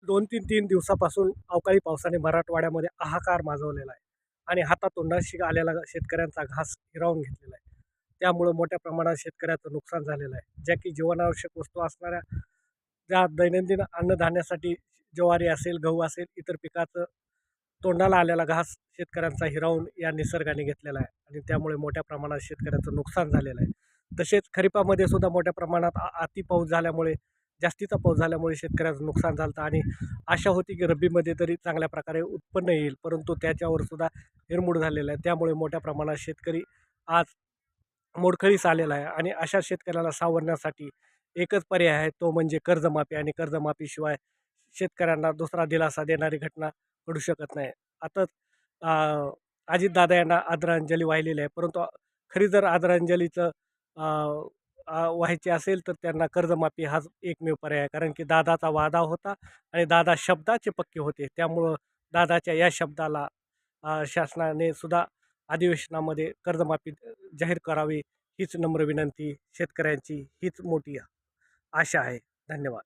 2-3 दिवसापासून अवकाळी पावसाने मराठवाड्यामध्ये हाहाकार माजवलेला आहे आणि हातातोंडाशी आलेला शेतकऱ्यांचा घास हिरावून घेतलेला आहे. त्यामुळं मोठ्या प्रमाणात शेतकऱ्याचं नुकसान झालेलं आहे. ज्या की जीवनावश्यक वस्तू असणाऱ्या ज्या दैनंदिन अन्नधान्यासाठी ज्वारी असेल, गहू असेल, इतर पिकाचं तोंडाला आलेला घास शेतकऱ्यांचा हिरावून या निसर्गाने घेतलेला आहे आणि त्यामुळे मोठ्या प्रमाणात शेतकऱ्याचं नुकसान झालेलं आहे. तसेच खरीपामध्ये सुद्धा मोठ्या प्रमाणात अति पाऊस झाल्यामुळे, जास्तीचा पाऊस झाल्यामुळे शेतकऱ्याचं नुकसान झालं आणि आशा होती की रब्बीमध्ये तरी चांगल्या प्रकारे उत्पन्न येईल, परंतु त्याच्यावर सुद्धा हिरमोड झालेला आहे. त्यामुळे मोठ्या प्रमाणात शेतकरी आज मोडकळीस आलेला आहे आणि अशा शेतकऱ्याला सावरण्यासाठी एकच पर्याय आहे, तो म्हणजे कर्जमाफी आणि कर्जमाफीशिवाय शेतकऱ्यांना दुसरा दिलासा देणारी घटना घडू शकत नाही. आताच अजितदादा यांना आदरांजली वाहिलेली आहे, परंतु खरी जर आदरांजलीचं अ, व्हायची असेल तर त्यांना कर्जमाफी हाच एकमेव पर्याय आहे. कारण की दादाचा वादा होता आणि दादा शब्दाचे पक्के होते. त्यामुळं दादाच्या या शब्दाला शासनाने सुद्धा अधिवेशनामध्ये कर्जमाफी जाहीर करावी हीच नम्र विनंती शेतकऱ्यांची हीच मोठी आशा आहे. धन्यवाद.